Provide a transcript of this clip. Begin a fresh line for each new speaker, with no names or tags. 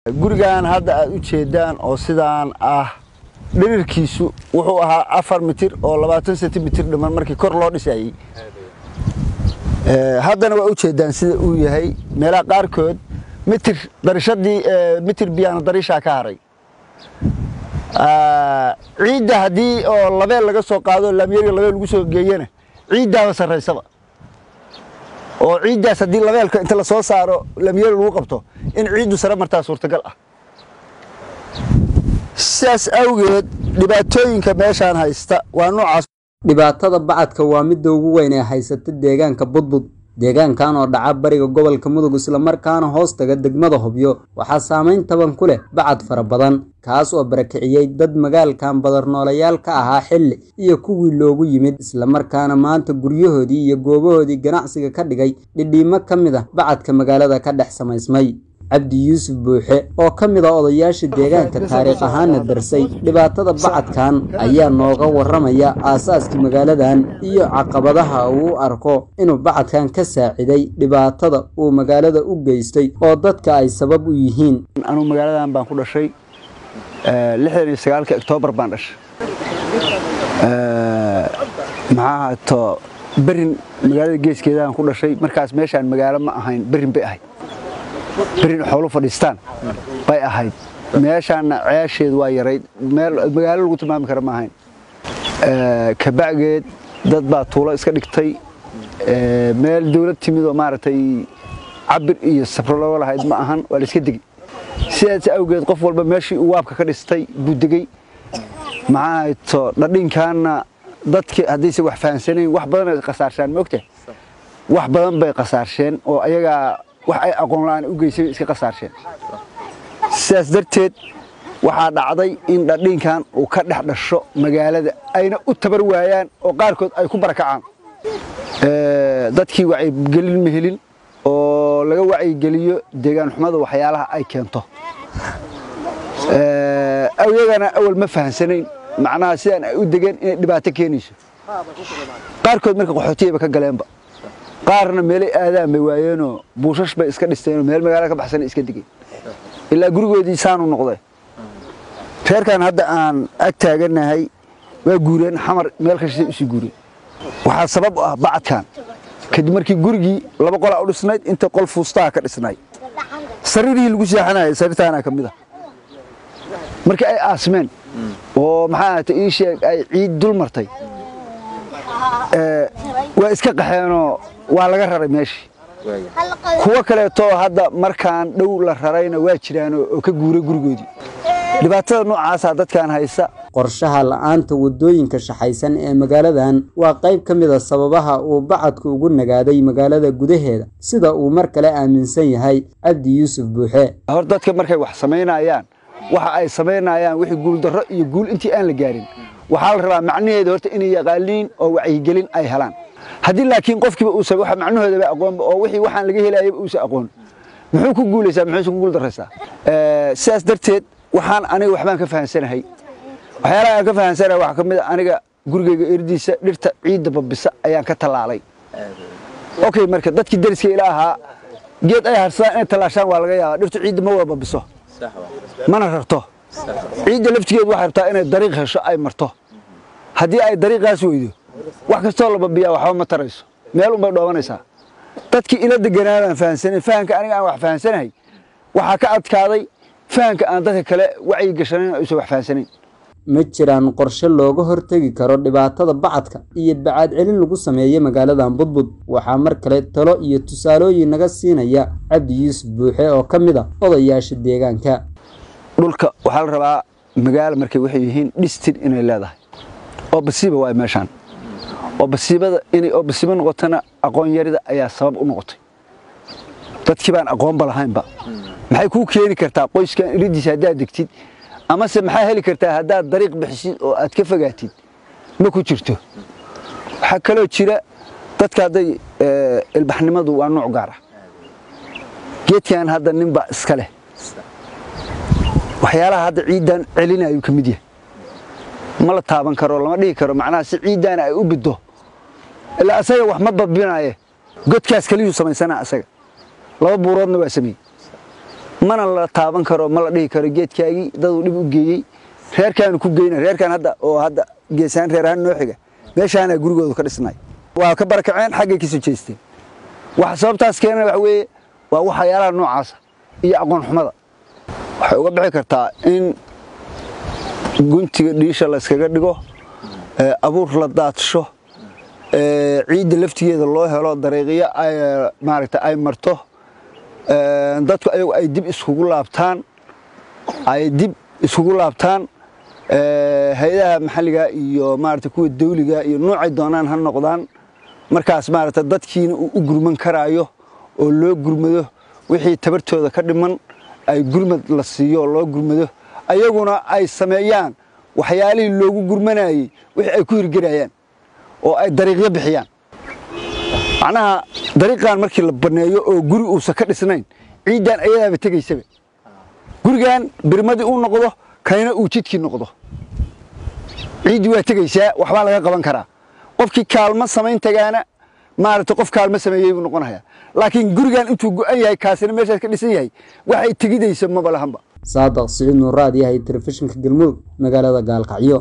gurigan hadda aad u jeedaan oo sidaan ah dhirirkiisu wuxuu ahaa 4 mitir oo 20 sentimitir dhiman markii kor loo dhisayay haddana waa u jeedaan sida uu yahay meelaha qaarkood mitir darashadii mitir biyaan darisha ka haray ciidda hadii oo labeel laga soo qaado laamiyada labeel lagu soo geeyana ciidda sareysaba oo ciiddaas hadii labeelka inta la soo saaro laamiyada lagu qabto in ciiddu sare martaa suurtagal ah sidaas awgeed dhibaatooyinka meeshaan haysta waa noocaas
dhibaatada bacadka waa mid ugu weyn ee haysata deegaanka Budbud deegaankan oo dhaca bariga gobolka Mudug isla markaana hoostaga degmada Hobyo waxa saameyn taban ku leh bacad fara badan kaas oo barakiciyay dad magaalkan badar noolayaal ka ahaa xilli iyo kuwii loogu yimid isla markaana maanta guryahoodii iyo goobahoodii ganacsiga ka dhigay dhidhiimo kamid ah bacadka magaalada ka dhex samaysmay Abdi Yusuf Buuxe oo kamid ah odayaasha deegaanka taariikh ahaan darsay dhibaatada bacadkan ayaa nooga waramaya aasaaska magaaladan iyo caqabadaha uu arko inuu bacadkan ka saaciday dhibaatada uu magaalada u geystay oo dadka ay sabab u yihiin
anu magaaladan baan ku dhashay 69 Oktoobar baan dhashay maxaa to barin magaalada geeskeedaan ku dhashay markaas meeshaan magaalo ma ahayn barin bay ahayd barin xoolo fadhiistaan bay ahayd meeshaan ceesheed waa yaray meel magaalo lagu tilmaami karo ma ahayn ka bacgeed dad baa tuulo iska dhigtay meel dawlad timid oo maartay cabir iyo safro loo lahayd ma ahan waa la iska digi sidaas awgeed qof walba meeshii uu waabka ka dhistay buu digay maxaa to dhadhinkaana dadkii hadii wax fahansaneen wax badan ay qasaarsan moogtay wax badan bay qasaarsheen oo ayaga wax ay aqoon laan u geysay iska qasaarsheen sidaas darteed waxa dhacday in dhadhinkan uu ka dhex dhasho magaalada ayna u tabar waayaan oo qaarkood ay ku barakacaan dadkii wacyi gelin mehelin oo laga wacyi geliyo deegaan xumada waxyaalaha ay keento awgeedana awal ma fahansaneen macnaha sidaan ay u degeen in dhibaato keenayso qaarkood marka qaxootiga ka galeenba qaarna meel ay aadaan bay waayeenoo buushash bay iska dhisteen meel magaalada ka baxsan iska digay ilaa gurigoodii saan u noqday reerkan hadda aan ag taaganahay waa guureen xamar meel kasta u sii guureen waxa sabab ah bacadkan kadib markii gurigii laba qol u dhisnayd inta qol fuustaa ka dhisnay sariirihii lagu seexanayay sariirtaana kamid ah markii ay aasmeen oo maxaa ta ii sheeg ay ciid dul martay waa iska qaxeenoo waa laga raray meeshii kuwa kale too hadda markaan dhow la rarayna waa jiraan oo ka guuray gurigoodii dhibaatada noocaas ah dadkan haysa
qorshaha la'aanta wadooyinka shaxaysan ee magaaladan waa qayb kamid ah sababaha uu bacadku ugu nagaaday magaalada gudaheeda sida uu mar kale aaminsan yahay Abdi Yusuf Buuxe
hor dadka markay wax sameynayaan waxa ay sameynayaan wixii guul darro iyo guul intii aan la gaarin waxa la rabaa macnaheedu horta inay yaqaaliin oo wacyi gelin ay helaan hadii laakiin qofkiiba uu sabab waxa macnaheedu aqoon oo wixii waxaan laga helaayay uu aqoon muxuu ku guuleysaa muxuu ku guul daraysaa sidaas darteed waxaan aniga waxbaan ka fahansanahay waxyaalaha aan ka fahansanahay waxa kamid ah aniga gurigeyga irdiisa dhirta ciidda babisa ayaan ka talaalay okay marka dadkii dariska ilaaha geed ay harsadaan inay talaashaan waa laga yaabaa dhirta ciidda ma wada babiso mana rarto ciidda laftigeedu waxay rabtaa inay dariiq hesho ay marto hadii ay dariiqaas weydo wax kasta oo la babiyaa waxba ma tarayso meel un bay dhoobanaysaa dadkii ila deganaadaan fahansanay fahanka aniga aan wax fahansanahay waxa ka adkaaday fahanka aan dadka kale wacyi gashaneen oo wax fahansaneen
ma jiraan qorshe looga hortagi karo dhibaatada bacadka iyo bacad celin lagu sameeyo magaaladan Budbud waxa mar kale talo iyo tusaalooyin naga siinaya Abdi Yusuf Buuxe oo kamid ah odayaasha deegaanka
dhulka waxa la rabaa magaalo markay waxay yihiin dhistin inay leedahay oo basiiba waa meeshan oo basiibada inay oo basiiba noqotana aqoon yarida ayaa sabab u noqotay dadkii baan aqoon balahaynba maxay ku keeni kartaa qoyskan iridiisa hadaa degtid ama se maxaa heli kartaa hadaa dariiq bixisid oo aad ka fogaatid ma ku jirto waxa kale oo jira dadka haday ilbaxnimadu waa nooc gaar ah geedkan hadda ninba iska leh waxyaalaha hadda ciidan celinayo kamid yahay ma la taaban karo lama dhigi karo macnaha si ciidan ay u bido ilaa asaga wax ma babinaaye godkaas kaliya sameysana asaga laba buuroodna waa sameeyay mana la taaban karo ma la dhihi karo geedkaagii dad uu dhib u geeyey reerkaan ku geeyna reerkaan hadda geesaan reerahan noo xiga meeshaana gurigooda ka dhisnay waa ka barakaceen xagga ka soo jeesteen wax sababtaas keenay wax weeye waa waxyaalaha noocaas iyo aqoon xumada waxay uga bixi kartaa in guntiga dhiisha la iskaga dhigo abuur la daadsho ciidda laftigeeda loo helo dariiqyo ay maaragtay ay marto dadku ayagu ay dib isugu laabtaan hay'adaha maxalliga iyo maaragtay kuwa dawliga iyo noocay doonaan ha noqdaan markaas maaragtay dadkiina uu u gurman karaayo oo loo gurmado wixii tabartooda ka dhiman ay gurmad la siiyo loo gurmado ayaguna ay sameeyaan waxyaalihii loogu gurmanayay wixii ay ku hirgelayaan oo ay dariiqyo bixiyaan macnaha dariiqan markii la baneeyo oo guri uusan ka dhisnayn ciidan ayadaaba tegaysaba gurigan birmadii uu noqdo kayna uu jidkii noqdo ciidi waa tegaysaa waxba laga qaban karaa qofkii kaalmo samayn tagaana maaragtay qof kaalmo sameeyay buu noqonayaa laakiin gurigan intuu go'an yahay kaasina meeshaas ka dhisan yahay waxay tegidayso maba lahanba
Saadaq Siciid Nuuraad yahay telefishinka Galmudug magaalada Gaalkacyo.